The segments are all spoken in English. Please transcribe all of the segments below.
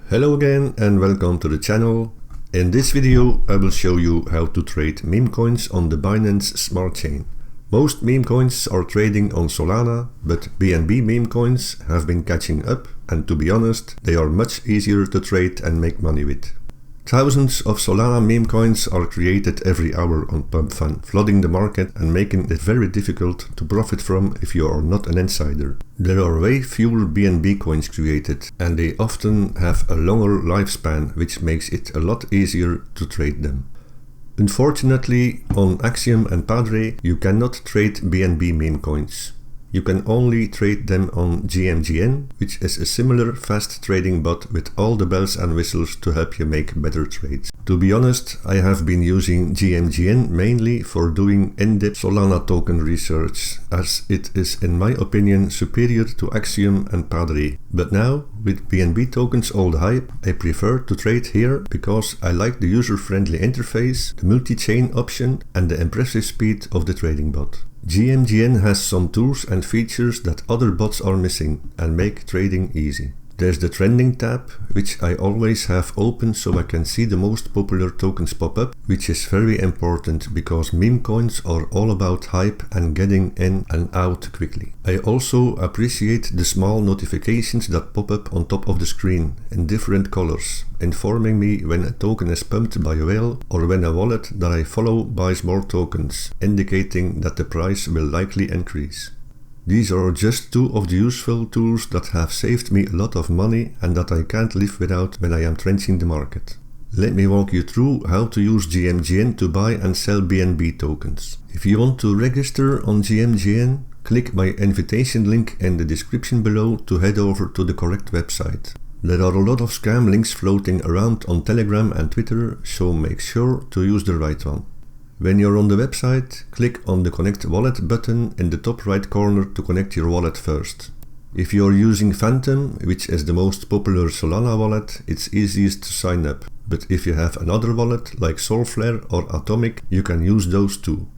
Hello again and welcome to the channel. In this video I will show you how to trade memecoins on the Binance Smart Chain. Most memecoins are trading on Solana, but BNB memecoins have been catching up, and to be honest, they are much easier to trade and make money with. Thousands of Solana memecoins are created every hour on PubFun, flooding the market and making it very difficult to profit from if you are not an insider. There are way fewer BNB coins created, and they often have a longer lifespan, which makes it a lot easier to trade them. Unfortunately, on Axiom and Padre, you cannot trade BNB memecoins. You can only trade them on GMGN, which is a similar fast trading bot with all the bells and whistles to help you make better trades. To be honest, I have been using GMGN mainly for doing in-depth Solana token research, as it is in my opinion superior to Axiom and Padre. But now, with BNB tokens all the hype, I prefer to trade here because I like the user-friendly interface, the multi-chain option and the impressive speed of the trading bot. GMGN has some tools and features that other bots are missing and make trading easy. There's the trending tab, which I always have open so I can see the most popular tokens pop up, which is very important because meme coins are all about hype and getting in and out quickly. I also appreciate the small notifications that pop up on top of the screen in different colors, informing me when a token is pumped by a whale or when a wallet that I follow buys more tokens, indicating that the price will likely increase. These are just two of the useful tools that have saved me a lot of money and that I can't live without when I am trenching the market. Let me walk you through how to use GMGN to buy and sell BNB tokens. If you want to register on GMGN, click my invitation link in the description below to head over to the correct website. There are a lot of scam links floating around on Telegram and Twitter, so make sure to use the right one. When you're on the website, click on the Connect Wallet button in the top right corner to connect your wallet first. If you're using Phantom, which is the most popular Solana wallet, it's easiest to sign up. But if you have another wallet like Solflare or Atomic, you can use those too.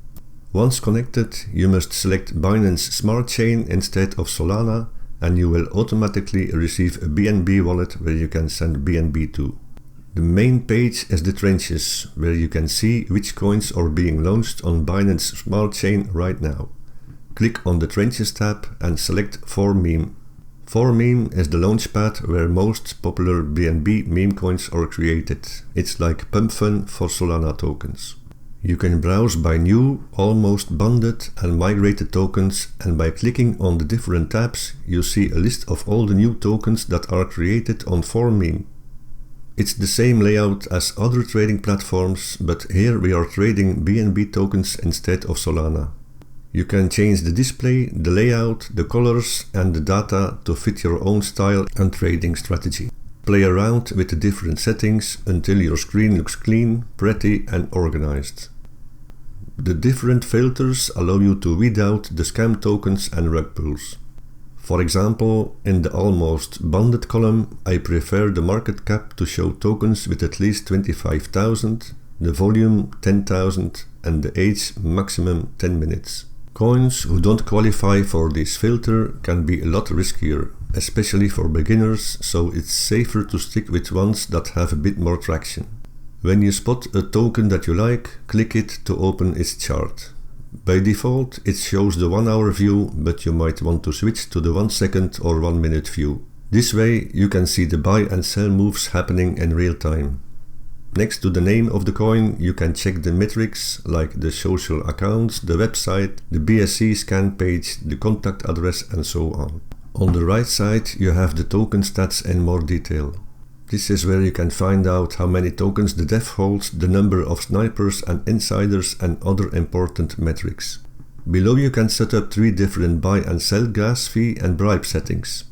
Once connected, you must select Binance Smart Chain instead of Solana, and you will automatically receive a BNB wallet where you can send BNB to. The main page is the trenches, where you can see which coins are being launched on Binance Smart Chain right now. Click on the trenches tab and select For Meme. For Meme is the launchpad where most popular BNB meme coins are created. It's like PubFun for Solana tokens. You can browse by new, almost bonded and migrated tokens, and by clicking on the different tabs you see a list of all the new tokens that are created on For Meme. It's the same layout as other trading platforms, but here we are trading BNB tokens instead of Solana. You can change the display, the layout, the colors and the data to fit your own style and trading strategy. Play around with the different settings until your screen looks clean, pretty and organized. The different filters allow you to weed out the scam tokens and rug pulls. For example, in the almost bonded column, I prefer the market cap to show tokens with at least 25,000, the volume 10,000 and the age maximum 10 minutes. Coins who don't qualify for this filter can be a lot riskier, especially for beginners, so it's safer to stick with ones that have a bit more traction. When you spot a token that you like, click it to open its chart. By default, it shows the 1 hour view, but you might want to switch to the 1 second or 1 minute view. This way you can see the buy and sell moves happening in real time. Next to the name of the coin, you can check the metrics like the social accounts, the website, the BSC scan page, the contact address and so on. On the right side you have the token stats in more detail. This is where you can find out how many tokens the dev holds, the number of snipers and insiders and other important metrics. Below you can set up 3 different buy and sell gas fee and bribe settings.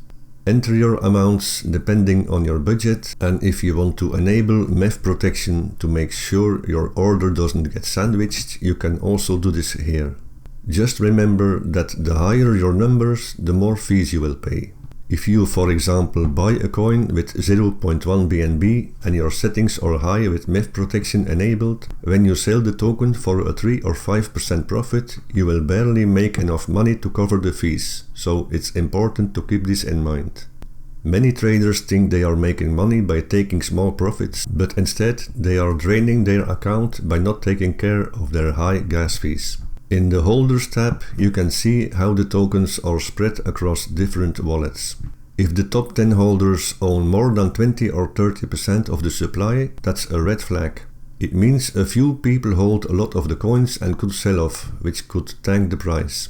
Enter your amounts depending on your budget, and if you want to enable MEF protection to make sure your order doesn't get sandwiched, you can also do this here. Just remember that the higher your numbers, the more fees you will pay. If you, for example, buy a coin with 0.1 BNB and your settings are high with MEF protection enabled, when you sell the token for a 3 or 5% profit, you will barely make enough money to cover the fees, so it's important to keep this in mind. Many traders think they are making money by taking small profits, but instead they are draining their account by not taking care of their high gas fees. In the Holders tab, you can see how the tokens are spread across different wallets. If the top 10 holders own more than 20 or 30% of the supply, that's a red flag. It means a few people hold a lot of the coins and could sell off, which could tank the price.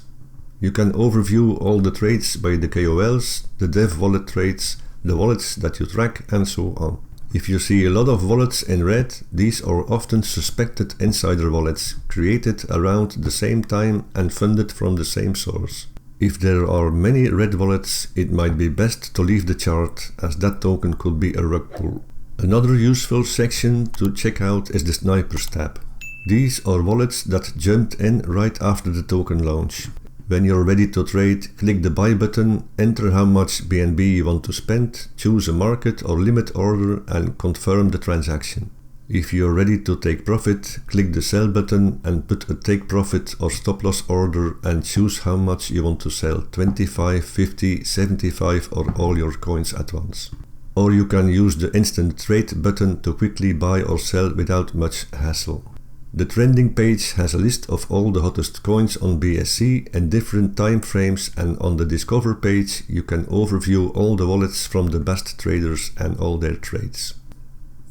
You can overview all the trades by the KOLs, the dev wallet trades, the wallets that you track, and so on. If you see a lot of wallets in red, these are often suspected insider wallets, created around the same time and funded from the same source. If there are many red wallets, it might be best to leave the chart, as that token could be a rug pull. Another useful section to check out is the Snipers tab. These are wallets that jumped in right after the token launch. When you're ready to trade, click the buy button, enter how much BNB you want to spend, choose a market or limit order and confirm the transaction. If you're ready to take profit, click the sell button and put a take profit or stop loss order and choose how much you want to sell, 25, 50, 75 or all your coins at once. Or you can use the instant trade button to quickly buy or sell without much hassle. The trending page has a list of all the hottest coins on BSC and different time frames, and on the Discover page you can overview all the wallets from the best traders and all their trades.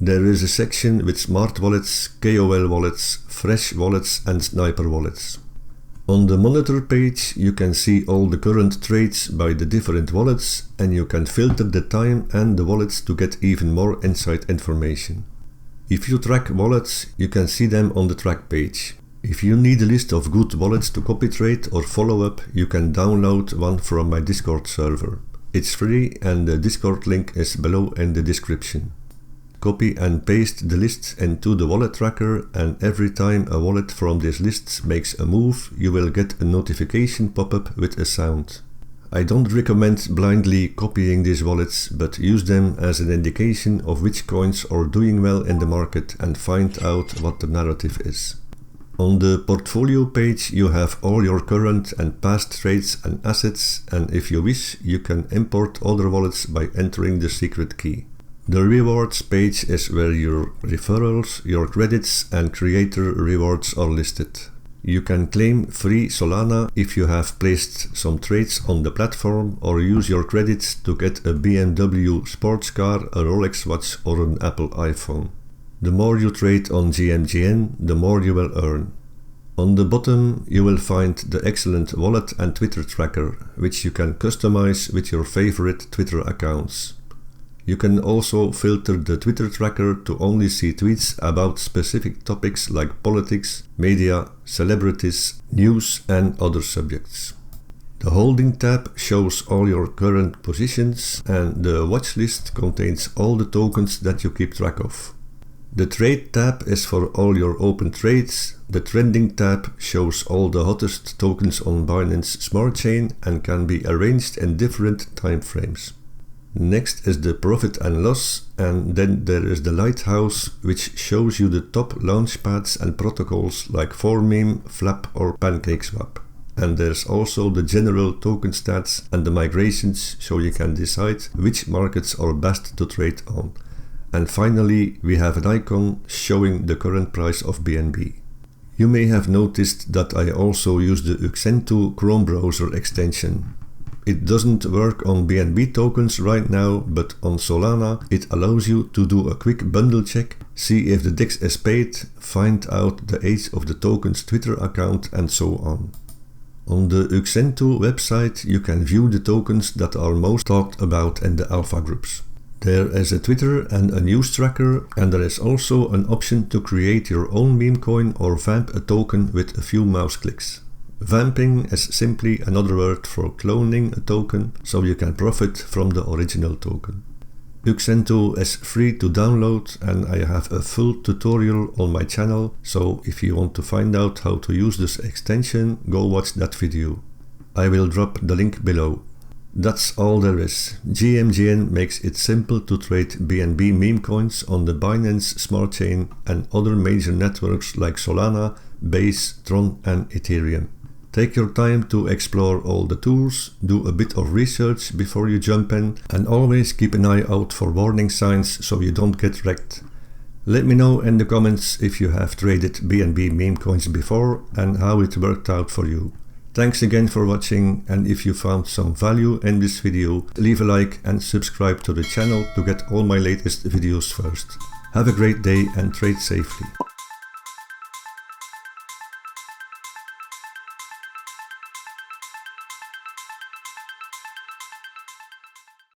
There is a section with smart wallets, KOL wallets, fresh wallets and sniper wallets. On the monitor page you can see all the current trades by the different wallets, and you can filter the time and the wallets to get even more inside information. If you track wallets, you can see them on the track page. If you need a list of good wallets to copy trade or follow up, you can download one from my Discord server. It's free and the Discord link is below in the description. Copy and paste the lists into the wallet tracker, and every time a wallet from this list makes a move, you will get a notification pop-up with a sound. I don't recommend blindly copying these wallets, but use them as an indication of which coins are doing well in the market and find out what the narrative is. On the portfolio page you have all your current and past trades and assets, and if you wish you can import other wallets by entering the secret key. The rewards page is where your referrals, your credits and creator rewards are listed. You can claim free Solana if you have placed some trades on the platform, or use your credits to get a BMW sports car, a Rolex watch or an Apple iPhone. The more you trade on GMGN, the more you will earn. On the bottom you will find the excellent wallet and Twitter tracker, which you can customize with your favorite Twitter accounts. You can also filter the Twitter tracker to only see tweets about specific topics like politics, media, celebrities, news and other subjects. The Holding tab shows all your current positions, and the Watch list contains all the tokens that you keep track of. The Trade tab is for all your open trades. The Trending tab shows all the hottest tokens on Binance Smart Chain and can be arranged in different time frames. Next is the Profit and Loss, and then there is the Lighthouse, which shows you the top launchpads and protocols like 4meme, Flap or PancakeSwap. And there's also the general token stats and the migrations, so you can decide which markets are best to trade on. And finally we have an icon showing the current price of BNB. You may have noticed that I also use the Axiom Chrome browser extension. It doesn't work on BNB tokens right now, but on Solana it allows you to do a quick bundle check, see if the DEX is paid, find out the age of the token's Twitter account and so on. On the Axiom website you can view the tokens that are most talked about in the alpha groups. There is a Twitter and a news tracker, and there is also an option to create your own memecoin or vamp a token with a few mouse clicks. Vamping is simply another word for cloning a token, so you can profit from the original token. Axiom is free to download, and I have a full tutorial on my channel, so if you want to find out how to use this extension, go watch that video. I will drop the link below. That's all there is. GMGN makes it simple to trade BNB meme coins on the Binance Smart Chain and other major networks like Solana, Base, Tron and Ethereum. Take your time to explore all the tools, do a bit of research before you jump in, and always keep an eye out for warning signs so you don't get wrecked. Let me know in the comments if you have traded BNB meme coins before and how it worked out for you. Thanks again for watching, and if you found some value in this video, leave a like and subscribe to the channel to get all my latest videos first. Have a great day and trade safely.